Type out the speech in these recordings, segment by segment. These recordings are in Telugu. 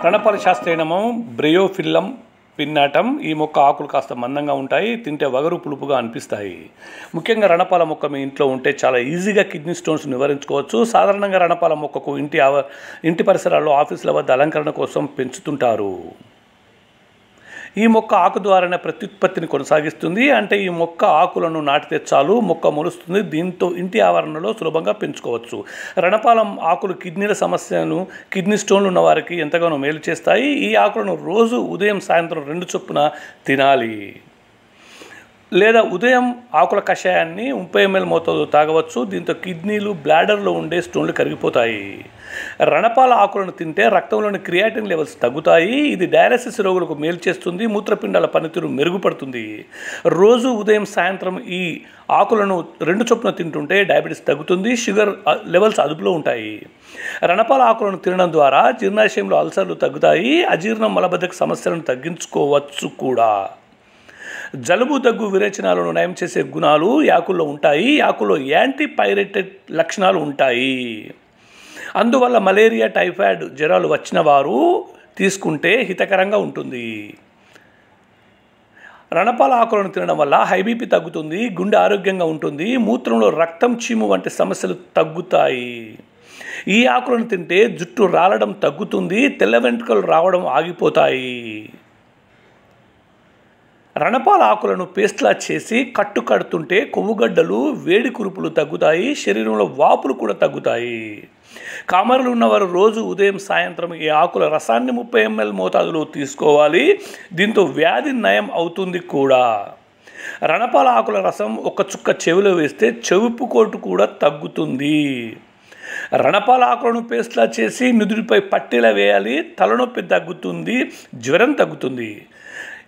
రణపాల శాస్త్రీయనము బ్రయోఫిల్లం పిన్నాటం. ఈ మొక్క ఆకులు కాస్త మందంగా ఉంటాయి, తింటే వగరు పులుపుగా అనిపిస్తాయి. ముఖ్యంగా రణపాల మొక్క మీ ఇంట్లో ఉంటే చాలా ఈజీగా కిడ్నీ స్టోన్స్ నివారించుకోవచ్చు. సాధారణంగా రణపాల మొక్కకు ఇంటి పరిసరాల్లో ఆఫీసుల వద్ద అలంకరణ కోసం పెంచుతుంటారు. ఈ మొక్క ఆకు ద్వారానే ప్రత్యుత్పత్తిని కొనసాగిస్తుంది. అంటే ఈ మొక్క ఆకులను నాటితే చాలు మొక్క మొలుస్తుంది. దీంతో ఇంటి ఆవరణలో సులభంగా పెంచుకోవచ్చు. రణపాలం ఆకులు కిడ్నీ స్టోన్లు ఉన్న వారికి ఎంతగానో మేలు చేస్తాయి. ఈ ఆకులను రోజు ఉదయం సాయంత్రం 2 చొప్పున తినాలి. లేదా ఉదయం ఆకుల కషాయాన్ని 30 ml మోతాదు తాగవచ్చు. దీంతో కిడ్నీలు, బ్లాడర్లో ఉండే స్టోన్లు కరిగిపోతాయి. రణపాల ఆకులను తింటే రక్తంలోని క్రియాటిన్ లెవెల్స్ తగ్గుతాయి. ఇది డయాలసిస్ రోగులకు మేలు చేస్తుంది. మూత్రపిండాల పనితీరు మెరుగుపడుతుంది. రోజు ఉదయం సాయంత్రం ఈ ఆకులను 2 చొప్పున తింటుంటే డయాబెటీస్ తగ్గుతుంది. షుగర్ లెవెల్స్ అదుపులో ఉంటాయి. రణపాల ఆకులను తినడం ద్వారా జీర్ణాశయంలో అల్సర్లు తగ్గుతాయి. అజీర్ణం, మలబద్ధక సమస్యలను తగ్గించుకోవచ్చు కూడా. జలుబు, దగ్గు, విరేచనాలను నయం చేసే గుణాలు యాకుల్లో ఉంటాయి. యాకుల్లో యాంటీపైరేటెడ్ లక్షణాలు ఉంటాయి. అందువల్ల మలేరియా, టైఫాయిడ్ జ్వరాలు వచ్చిన వారు తీసుకుంటే హితకరంగా ఉంటుంది. రణపాల ఆకులను తినడం వల్ల హై బీపీ తగ్గుతుంది, గుండె ఆరోగ్యంగా ఉంటుంది, మూత్రంలో రక్తం, చీము వంటి సమస్యలు తగ్గుతాయి. ఈ ఆకులను తింటే జుట్టు రాలడం తగ్గుతుంది, తెల్ల వెంట్రుకలు రావడం ఆగిపోతాయి. రణపాల ఆకులను పేస్ట్లా చేసి కడుతుంటే కొవ్వుగడ్డలు, వేడి కురుపులు తగ్గుతాయి. శరీరంలో వాపులు కూడా తగ్గుతాయి. కామర్లు ఉన్నవారు రోజు ఉదయం సాయంత్రం ఈ ఆకుల రసాన్ని 30 ml మోతాదులో తీసుకోవాలి. దీంతో వ్యాధి నయం అవుతుంది కూడా. రణపాల ఆకుల రసం ఒక చుక్క చెవిలో వేస్తే చెవిపుకోటు కూడా తగ్గుతుంది. రణపాల ఆకులను పేస్ట్లా చేసి నుదుటిపై పట్టీలా వేయాలి. తలనొప్పి తగ్గుతుంది, జ్వరం తగ్గుతుంది.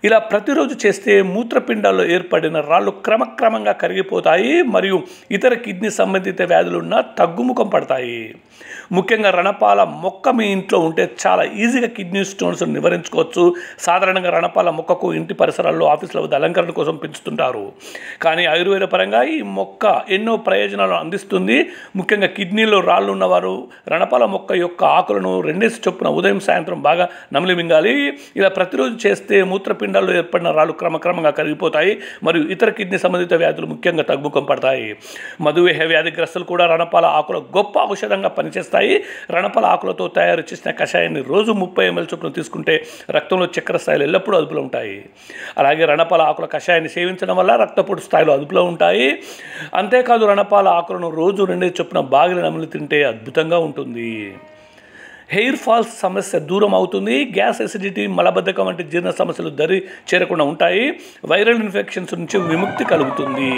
ఇలా ప్రతిరోజు చేస్తే మూత్రపిండాల్లో ఏర్పడిన రాళ్ళు క్రమక్రమంగా కరిగిపోతాయి మరియు ఇతర కిడ్నీ సంబంధిత వ్యాధులున్న తగ్గుముఖం పడతాయి. ముఖ్యంగా రణపాల మొక్క మీ ఇంట్లో ఉంటే చాలా ఈజీగా కిడ్నీ స్టోన్స్ నివారించుకోవచ్చు. సాధారణంగా రణపాల మొక్కకు ఇంటి పరిసరాల్లో, ఆఫీసుల వద్ద అలంకరణ కోసం పెంచుతుంటారు. కానీ ఆయుర్వేద పరంగా ఈ మొక్క ఎన్నో ప్రయోజనాలు అందిస్తుంది. ముఖ్యంగా కిడ్నీలో రాళ్ళు ఉన్నవారు రణపాల మొక్క యొక్క ఆకులను 2 చొప్పున ఉదయం సాయంత్రం బాగా నమిలి మింగాలి. ఇలా ప్రతిరోజు చేస్తే మూత్రపిండాల్లో ఏర్పడిన రాళ్ళు క్రమక్రమంగా కరిగిపోతాయి మరియు ఇతర కిడ్నీ సంబంధిత వ్యాధులు ముఖ్యంగా తగ్గుముఖం పడతాయి. మధుమేహ వ్యాధిగ్రస్తులు కూడా రణపాల ఆకులు గొప్ప ఔషధంగా పనిచేస్తాయి. రణపాల ఆకులతో తయారు చేసిన కషాయాన్ని రోజు 30 ml చొప్పున తీసుకుంటే రక్తంలో చక్కెర స్థాయిలు ఎల్లప్పుడూ అదుపులో ఉంటాయి. అలాగే రణపాల ఆకుల కషాయాన్ని సేవించడం వల్ల రక్తపోటు స్థాయిలు అదుపులో ఉంటాయి. అంతేకాదు రణపాల ఆకులను రోజు 2 చొప్పున బాగిలి నమిలి తింటే అద్భుతంగా ఉంటుంది. హెయిర్ ఫాల్స్ సమస్య దూరం అవుతుంది. గ్యాస్, ఎసిడిటీ, మలబద్ధకం వంటి జీర్ణ సమస్యలు దరి చేరకుండా ఉంటాయి. వైరల్ ఇన్ఫెక్షన్స్ నుంచి విముక్తి కలుగుతుంది.